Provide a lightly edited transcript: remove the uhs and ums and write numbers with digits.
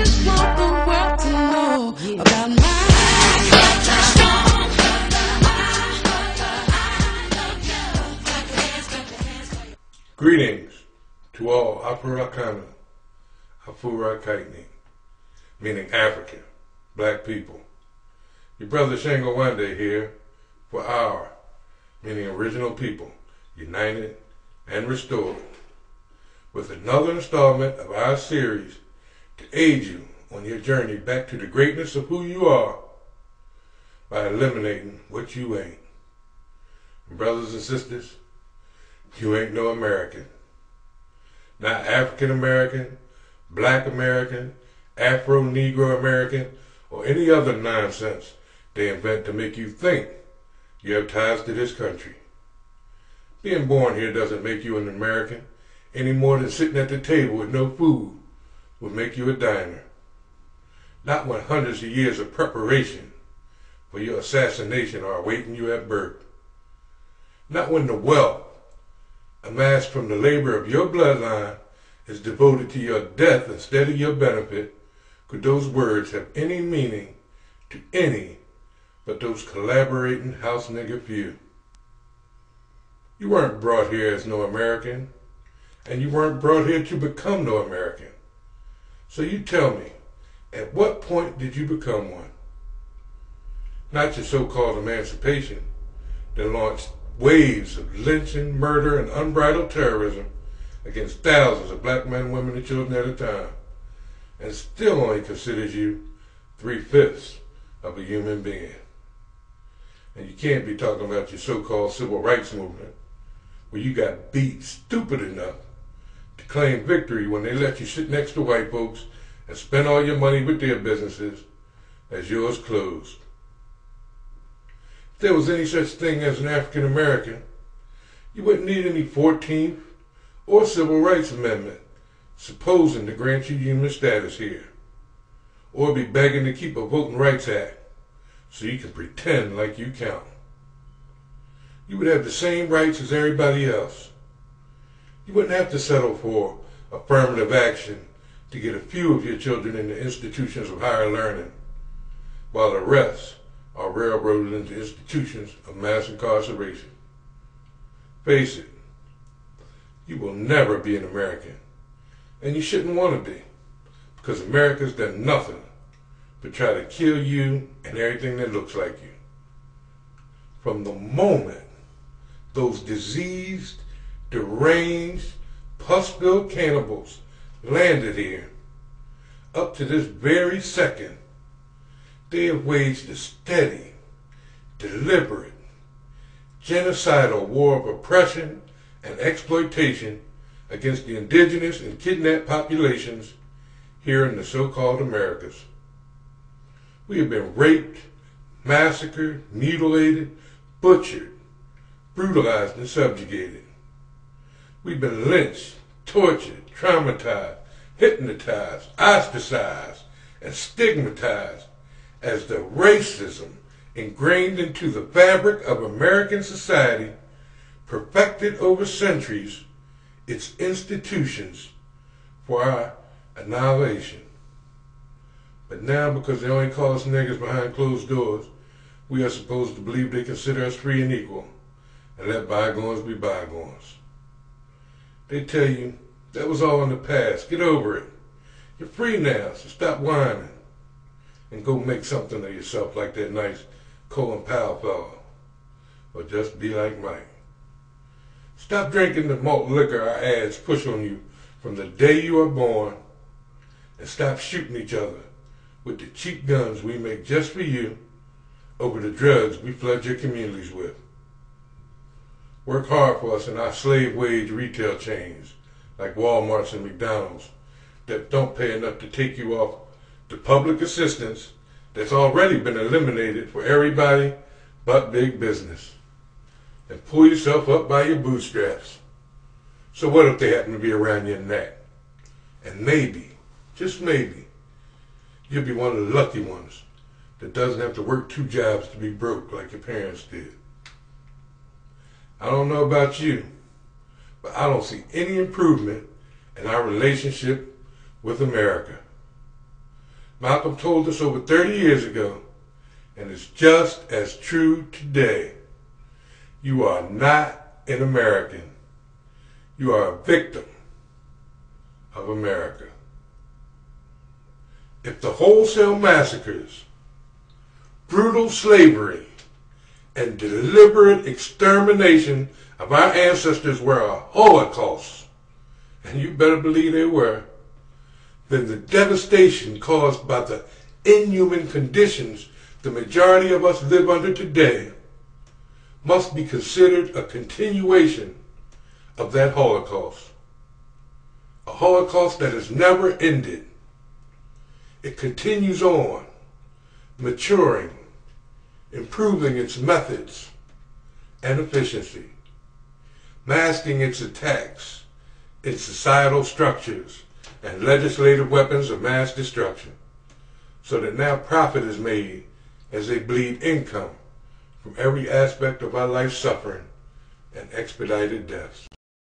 just want the world to know about my Greetings to all Afro-Rakana, Afro-Rakitni, meaning African, black people. Your brother Shango Wande here for our, meaning original people, united and restored, with another installment of our series to aid you on your journey back to the greatness of who you are by eliminating what you ain't. And brothers and sisters, you ain't no American. Not African American, Black American, Afro-Negro American, or any other nonsense they invent to make you think you have ties to this country. Being born here doesn't make you an American any more than sitting at the table with no food would make you a diner. Not when hundreds of years of preparation for your assassination are awaiting you at birth. Not when the wealth amassed from the labor of your bloodline is devoted to your death instead of your benefit, could those words have any meaning to any but those collaborating house nigger few. You weren't brought here as no American, and you weren't brought here to become no American. So you tell me, at what point did you become one? Not your so-called emancipation that launched waves of lynching, murder, and unbridled terrorism against thousands of black men, women, and children at a time, and still only considers you 3/5 of a human being. And you can't be talking about your so-called civil rights movement, where you got beat stupid enough to claim victory when they let you sit next to white folks and spend all your money with their businesses as yours closed. If there was any such thing as an African American, you wouldn't need any 14th or Civil Rights Amendment supposing to grant you human status here, or be begging to keep a Voting Rights Act so you can pretend like you count. You would have the same rights as everybody else. You wouldn't have to settle for affirmative action to get a few of your children into institutions of higher learning, while the rest are railroaded into institutions of mass incarceration. Face it, you will never be an American, and you shouldn't want to be, because America's done nothing but try to kill you and everything that looks like you. From the moment those diseased, deranged, pus-filled cannibals landed here, up to this very second, they have waged a steady, deliberate, genocidal war of oppression and exploitation against the indigenous and kidnapped populations here in the so-called Americas. We have been raped, massacred, mutilated, butchered, brutalized, and subjugated. We've been lynched, tortured, traumatized, hypnotized, ostracized, and stigmatized as the racism ingrained into the fabric of American society perfected over centuries its institutions for our annihilation. But now, because they only call us niggas behind closed doors, we are supposed to believe they consider us free and equal and let bygones be bygones. They tell you that was all in the past. Get over it. You're free now, so stop whining and go make something of yourself like that nice Colin Powell fellow. Or just be like Mike. Stop drinking the malt liquor our ads push on you from the day you are born, and stop shooting each other with the cheap guns we make just for you over the drugs we flood your communities with. Work hard for us in our slave wage retail chains like Walmart's and McDonald's that don't pay enough to take you off the public assistance that's already been eliminated for everybody but big business. And pull yourself up by your bootstraps. So what if they happen to be around your neck? And maybe, just maybe, you'll be one of the lucky ones that doesn't have to work 2 jobs to be broke like your parents did. I don't know about you, but I don't see any improvement in our relationship with America. Malcolm told us over 30 years ago, and it's just as true today. You are not an American. You are a victim of America. If the wholesale massacres, brutal slavery, and deliberate extermination of our ancestors were a Holocaust, and you better believe they were, then the devastation caused by the inhuman conditions the majority of us live under today must be considered a continuation of that Holocaust. A Holocaust that has never ended. It continues on, maturing, improving its methods and efficiency, masking its attacks in societal structures and legislative weapons of mass destruction, so that now profit is made as they bleed income from every aspect of our life suffering and expedited deaths.